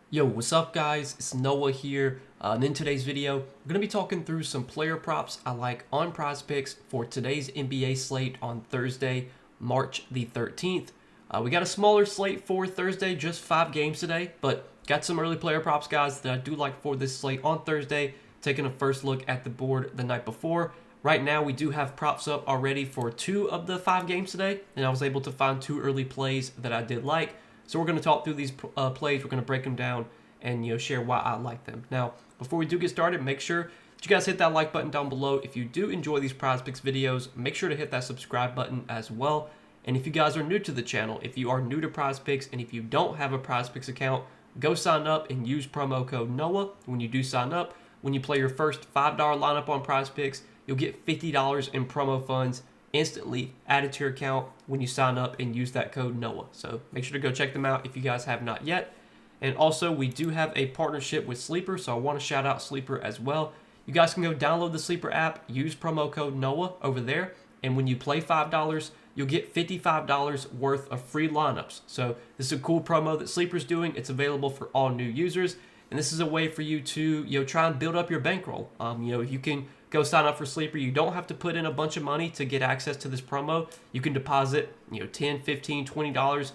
Yo, what's up guys? It's Noah here, and in today's video, we're going to be talking through some player props I like on Prizepicks for today's NBA slate on Thursday, March the 13th. We got a smaller slate for Thursday, just 5 games today, but got some early player props, guys, that I do like for this slate on Thursday, taking a first look at the board the night before. Right now, we do have props up already for 2 of the 5 games today, and I was able to find 2 early plays that I did like. So we're going to talk through these plays. We're going to break them down and share why I like them. Now, before we do get started, make sure that you guys hit that like button down below. If you do enjoy these Prizepicks videos, make sure to hit that subscribe button as well. And if you guys are new to the channel, if you are new to Prizepicks and if you don't have a Prizepicks account, go sign up and use promo code NOAH when you do sign up. When you play your first $5 lineup on Prizepicks, you'll get $50 in promo funds instantly added to your account when you sign up and use that code NOAH. So make sure to go check them out if you guys have not yet. And also, we do have a partnership with Sleeper, so I want to shout out Sleeper as well. You guys can go download the Sleeper app, use promo code NOAH over there, and when you play $5, you'll get $55 worth of free lineups. So this is a cool promo that Sleeper's doing. It's available for all new users, and this is a way for you to try and build up your bankroll. You can go sign up for Sleeper. You don't have to put in a bunch of money to get access to this promo. You can deposit $10, $15, $20.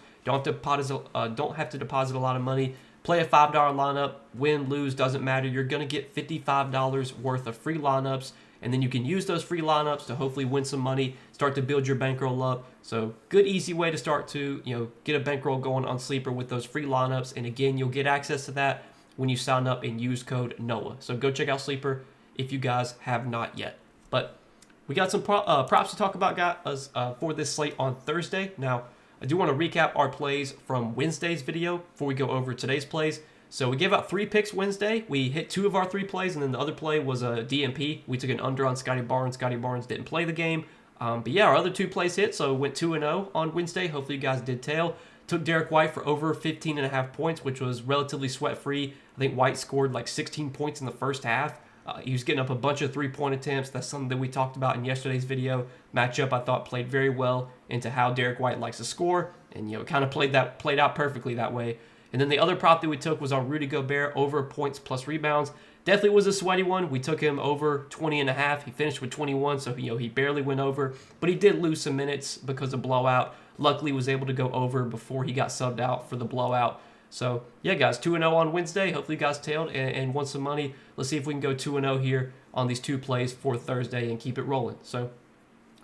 Don't have to deposit a lot of money. Play a $5 lineup, win, lose, doesn't matter. You're going to get $55 worth of free lineups, and then you can use those free lineups to hopefully win some money, start to build your bankroll up. So good, easy way to start to get a bankroll going on Sleeper with those free lineups. And again, you'll get access to that when you sign up and use code NOAH. So go check out Sleeper if you guys have not yet. But we got some props to talk about, guys, for this slate on Thursday. Now, I do want to recap our plays from Wednesday's video before we go over today's plays. So we gave out 3 picks Wednesday. We hit 2 of our 3 plays, and then the other play was a DMP. We took an under on Scotty Barnes. Scotty Barnes didn't play the game. But yeah, our other 2 plays hit, so went 2-0 on Wednesday. Hopefully you guys did tail. Took Derek White for over 15.5 points, which was relatively sweat-free. I think White scored like 16 points in the first half. He was getting up a bunch of 3-point attempts. That's something that we talked about in yesterday's video. Matchup I thought played very well into how Derek White likes to score, and kind of played out perfectly that way. And then the other prop that we took was on Rudy Gobert over points plus rebounds. Definitely was a sweaty one. We took him over 20.5. He finished with 21, so he barely went over, but he did lose some minutes because of blowout. Luckily, was able to go over before he got subbed out for the blowout. So, yeah, guys, 2-0 on Wednesday. Hopefully you guys tailed and won some money. Let's see if we can go 2-0 here on these 2 plays for Thursday and keep it rolling. So,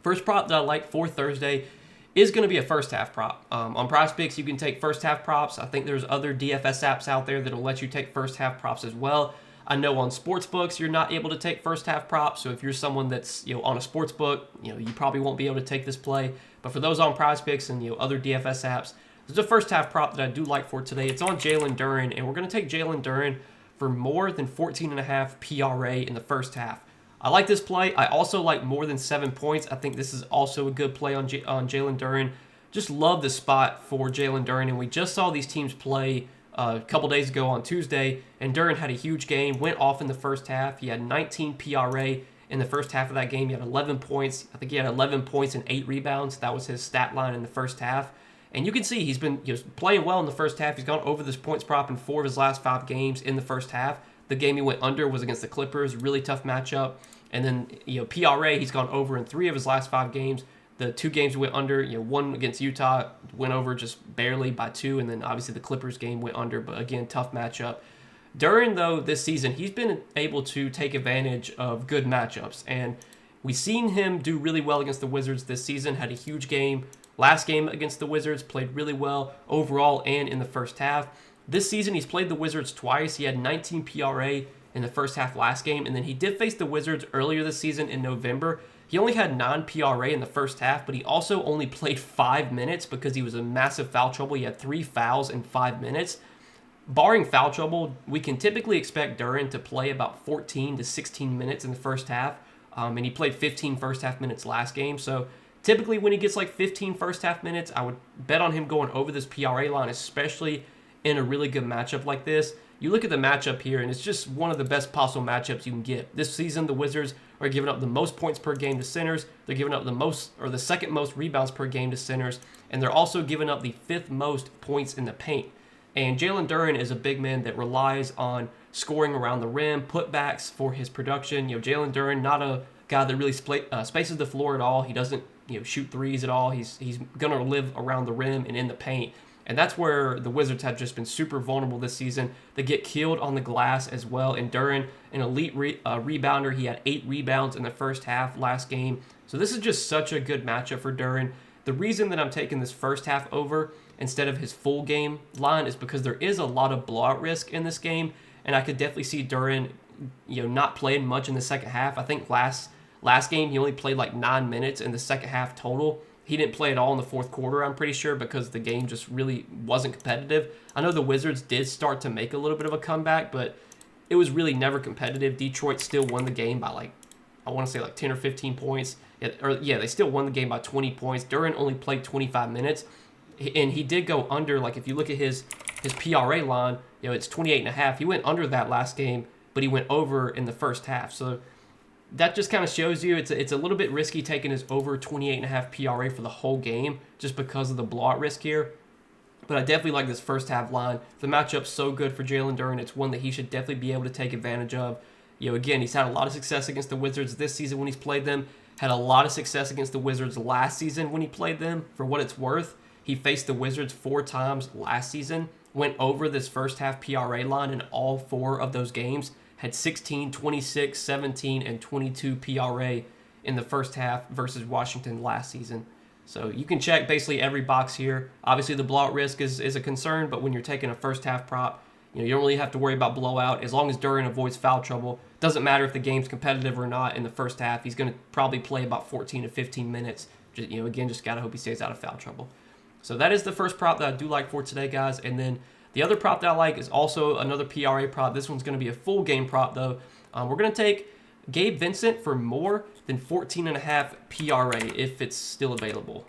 first prop that I like for Thursday is going to be a first half prop. On Prizepicks, you can take first half props. I think there's other DFS apps out there that will let you take first half props as well. I know on sportsbooks you're not able to take first half props. So if you're someone that's on a sportsbook, you probably won't be able to take this play. But for those on Prizepicks and other DFS apps, there's a first half prop that I do like for today. It's on Jalen Duren, and we're going to take Jalen Duren for more than 14.5 PRA in the first half. I like this play. I also like more than 7 points. I think this is also a good play on Jalen Duren. Just love the spot for Jalen Duren, and we just saw these teams play a couple days ago on Tuesday, and Duren had a huge game, went off in the first half. He had 19 PRA in the first half of that game. He had 11 points. I think he had 11 points and 8 rebounds. That was his stat line in the first half. And you can see he's been playing well in the first half. He's gone over this points prop in 4 of his last 5 games in the first half. The game he went under was against the Clippers, really tough matchup. And then, PRA, he's gone over in 3 of his last 5 games. The 2 games went under, one against Utah went over just barely by 2, and then obviously the Clippers game went under, but again, tough matchup. During, though, this season, he's been able to take advantage of good matchups, and we've seen him do really well against the Wizards this season, had a huge game. Last game against the Wizards, played really well overall and in the first half. This season, he's played the Wizards twice. He had 19 PRA in the first half last game, and then he did face the Wizards earlier this season in November. He only had 9 PRA in the first half, but he also only played 5 minutes because he was in massive foul trouble. He had 3 fouls in 5 minutes. Barring foul trouble, we can typically expect Duren to play about 14 to 16 minutes in the first half, and he played 15 first half minutes last game, so typically when he gets like 15 first half minutes, I would bet on him going over this PRA line, especially in a really good matchup like this. You look at the matchup here, and it's just one of the best possible matchups you can get. This season, the Wizards are giving up the most points per game to centers. They're giving up the second most rebounds per game to centers, and they're also giving up the 5th most points in the paint. And Jalen Duren is a big man that relies on scoring around the rim, putbacks for his production. Jalen Duren, not a guy that really spaces the floor at all. He doesn't shoot threes at all. He's gonna live around the rim and in the paint. And that's where the Wizards have just been super vulnerable this season. They get killed on the glass as well. And Duren, an elite rebounder, he had 8 rebounds in the first half last game. So this is just such a good matchup for Duren. The reason that I'm taking this first half over instead of his full game line is because there is a lot of blowout risk in this game. And I could definitely see Duren, not playing much in the second half. I think last game he only played like 9 minutes in the second half total. He didn't play at all in the fourth quarter, I'm pretty sure, because the game just really wasn't competitive. I know the Wizards did start to make a little bit of a comeback, but it was really never competitive. Detroit still won the game by I want to say 10 or 15 points. They still won the game by 20 points. Duren only played 25 minutes, and he did go under. If you look at his PRA line, it's 28.5. He went under that last game, but he went over in the first half. So that just kind of shows you it's a little bit risky taking his over 28.5 PRA for the whole game just because of the blowout risk here. But I definitely like this first half line. The matchup's so good for Jalen Duren. It's one that he should definitely be able to take advantage of. Again, he's had a lot of success against the Wizards this season when he's played them. Had a lot of success against the Wizards last season when he played them. For what it's worth, he faced the Wizards 4 times last season, went over this first half PRA line in all 4 of those games. Had 16, 26, 17, and 22 PRA in the first half versus Washington last season. So you can check basically every box here. Obviously, the blowout risk is a concern, but when you're taking a first half prop, you don't really have to worry about blowout. As long as Duren avoids foul trouble, doesn't matter if the game's competitive or not in the first half. He's going to probably play about 14 to 15 minutes. Again, just got to hope he stays out of foul trouble. So that is the first prop that I do like for today, guys. And then the other prop that I like is also another PRA prop. This one's going to be a full game prop, though. We're going to take Gabe Vincent for more than 14.5 PRA if it's still available.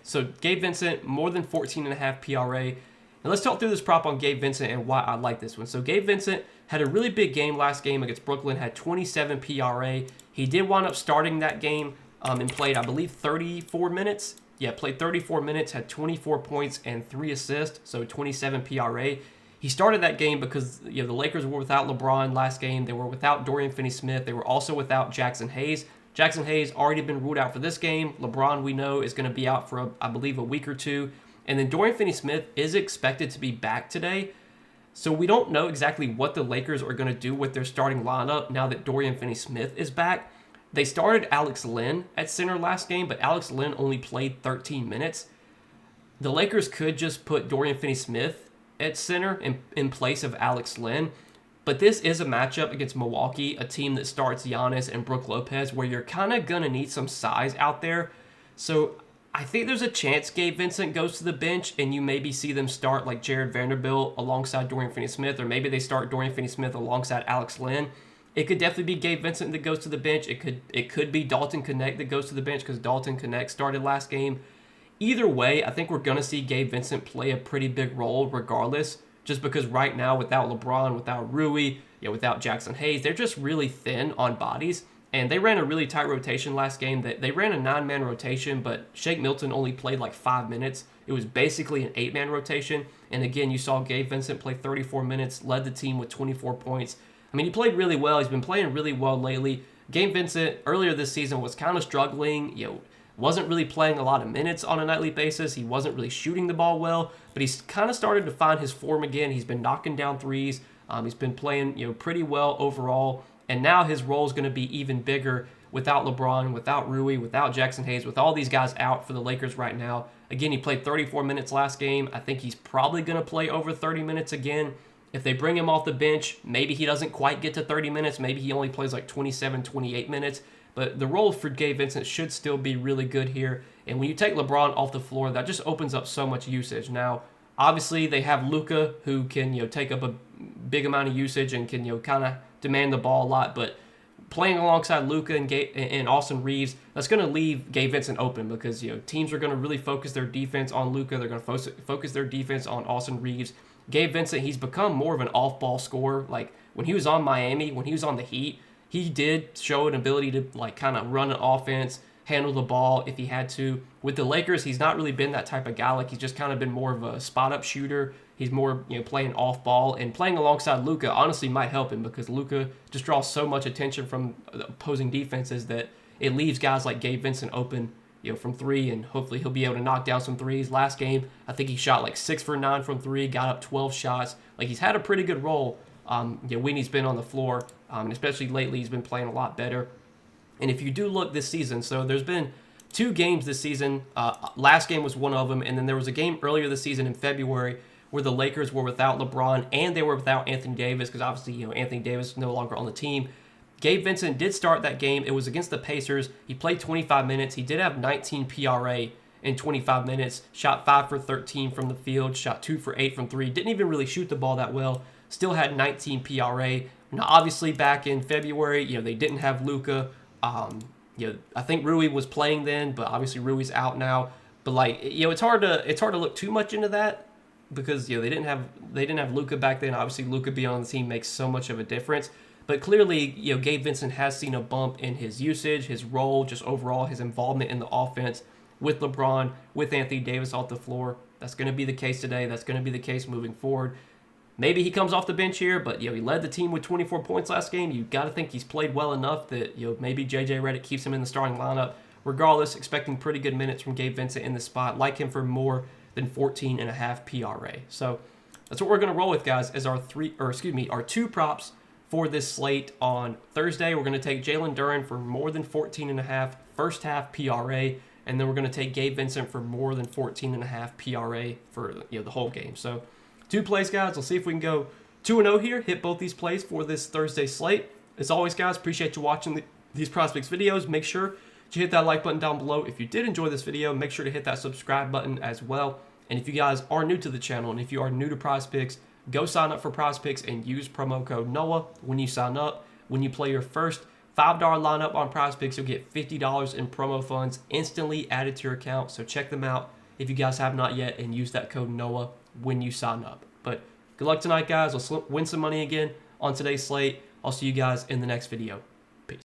So Gabe Vincent, more than 14.5 PRA. And let's talk through this prop on Gabe Vincent and why I like this one. So Gabe Vincent had a really big game last game against Brooklyn, had 27 PRA. He did wind up starting that game and played, I believe, 34 minutes. Played 34 minutes, had 24 points and 3 assists, so 27 PRA. He started that game because the Lakers were without LeBron last game. They were without Dorian Finney-Smith. They were also without Jackson Hayes. Jackson Hayes already been ruled out for this game. LeBron, we know, is going to be out for, I believe, a week or two. And then Dorian Finney-Smith is expected to be back today. So we don't know exactly what the Lakers are going to do with their starting lineup now that Dorian Finney-Smith is back. They started Alex Len at center last game, but Alex Len only played 13 minutes. The Lakers could just put Dorian Finney-Smith at center in place of Alex Len, but this is a matchup against Milwaukee, a team that starts Giannis and Brook Lopez, where you're kind of going to need some size out there. So I think there's a chance Gabe Vincent goes to the bench, and you maybe see them start like Jared Vanderbilt alongside Dorian Finney-Smith, or maybe they start Dorian Finney-Smith alongside Alex Len. It could definitely be Gabe Vincent that goes to the bench. It could be Dalton Knecht that goes to the bench because Dalton Knecht started last game. Either way, I think we're going to see Gabe Vincent play a pretty big role regardless, just because right now without LeBron, without Rui, without Jackson Hayes, they're just really thin on bodies. And they ran a really tight rotation last game. They ran a 9-man rotation, but Shake Milton only played like 5 minutes. It was basically an 8-man rotation. And again, you saw Gabe Vincent play 34 minutes, led the team with 24 points. I mean, he played really well. He's been playing really well lately. Gabe Vincent, earlier this season, was kind of struggling. Wasn't really playing a lot of minutes on a nightly basis. He wasn't really shooting the ball well, but he's kind of started to find his form again. He's been knocking down threes. He's been playing, pretty well overall. And now his role is going to be even bigger without LeBron, without Rui, without Jackson Hayes, with all these guys out for the Lakers right now. Again, he played 34 minutes last game. I think he's probably going to play over 30 minutes again. If they bring him off the bench, maybe he doesn't quite get to 30 minutes. Maybe he only plays like 27, 28 minutes. But the role for Gabe Vincent should still be really good here. And when you take LeBron off the floor, that just opens up so much usage. Now, obviously, they have Luka, who can take up a big amount of usage and can kind of demand the ball a lot. But playing alongside Luka and Austin Reeves, that's going to leave Gabe Vincent open because teams are going to really focus their defense on Luka. They're going to focus their defense on Austin Reeves. Gabe Vincent, he's become more of an off-ball scorer. Like when he was on Miami, when he was on the Heat, he did show an ability to kind of run an offense, handle the ball if he had to. With the Lakers, he's not really been that type of guy. Like, he's just kind of been more of a spot-up shooter. He's more, playing off ball, and playing alongside Luka honestly might help him because Luka just draws so much attention from the opposing defenses that it leaves guys like Gabe Vincent open, from three, and hopefully he'll be able to knock down some threes. Last game, I think he shot like 6 for 9 from three, got up 12 shots. Like, he's had a pretty good role, when he's been on the floor, and especially lately, he's been playing a lot better. And if you do look this season, so there's been 2 games this season. Last game was one of them, and then there was a game earlier this season in February where the Lakers were without LeBron and they were without Anthony Davis because obviously, Anthony Davis is no longer on the team. Gabe Vincent did start that game. It was against the Pacers. He played 25 minutes. He did have 19 PRA in 25 minutes, shot 5 for 13 from the field, shot 2 for 8 from 3. Didn't even really shoot the ball that well. Still had 19 PRA. Now, obviously, back in February, they didn't have Luka. I think Rui was playing then, but obviously Rui's out now. But it's hard to look too much into that because they didn't have Luka back then. Obviously, Luka being on the team makes so much of a difference. But clearly, Gabe Vincent has seen a bump in his usage, his role, just overall his involvement in the offense with LeBron, with Anthony Davis off the floor. That's going to be the case today. That's going to be the case moving forward. Maybe he comes off the bench here, but he led the team with 24 points last game. You got to think he's played well enough that maybe JJ Redick keeps him in the starting lineup. Regardless, expecting pretty good minutes from Gabe Vincent in the spot. Like him for more than 14.5 PRA. So that's what we're going to roll with, guys, as our 2 props for this slate on Thursday. We're going to take Jalen Duren for more than 14.5 first half PRA, and then we're going to take Gabe Vincent for more than 14.5 PRA for the whole game. So 2 plays, guys. We'll see if we can go 2-0 here, hit both these plays for this Thursday slate. As always, guys, appreciate you watching these Prizepicks videos. Make sure to hit that like button down below. If you did enjoy this video, make sure to hit that subscribe button as well. And if you guys are new to the channel, and if you are new to Prizepicks, go sign up for Prizepicks and use promo code NOAH when you sign up. When you play your first $5 lineup on Prizepicks, you'll get $50 in promo funds instantly added to your account. So check them out if you guys have not yet, and use that code NOAH when you sign up. But good luck tonight, guys. Let's win some money again on today's slate. I'll see you guys in the next video.